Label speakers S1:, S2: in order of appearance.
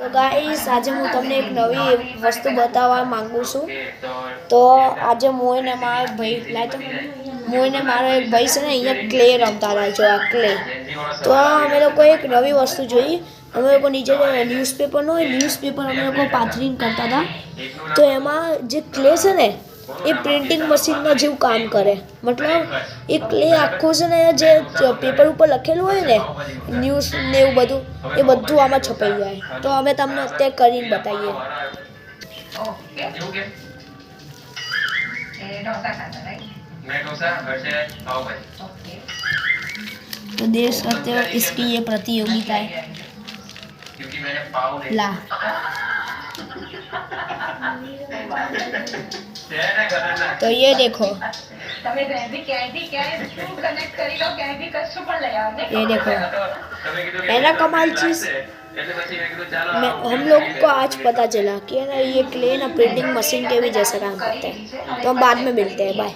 S1: તો ગાઈસ આજે હું તમને એક નવી વસ્તુ બતાવવા માંગુ છું। તો આજે મોઈને મારો ભાઈ લાય તો મોઈને મારો એક ભાઈ છે ને અહીંયા ક્લે રમતા હતા। જો આ ક્લે તો અમે લોકો એક નવી વસ્તુ જોઈ। અમે લોકો નીચે ન્યૂઝપેપર નો ન્યૂઝપેપર અમે લોકો પાથરીને કરતા હતા। તો એમાં જે ક્લે છે ને એ પ્રિન્ટિંગ મશીનના જેવું કામ કરે। મતલબ એ ક્લે આખો છે ને જે પેપર ઉપર લખેલું હોય ને ન્યૂઝ ને એવું બધું એ બધું આમાં છપાઈ જાય। તો અમે તમને અત્યારે કરીને બતાવીએ। तो देख सकते हो इसकी ये प्रतियोगिता है। ला तो ये देखो ये देखो है ना कमाल चीज। हम लोग को आज पता चला कि है ना ये क्ले ना प्रिंटिंग मशीन के भी जैसा काम करते हैं। तो हम बाद में मिलते हैं, बाय।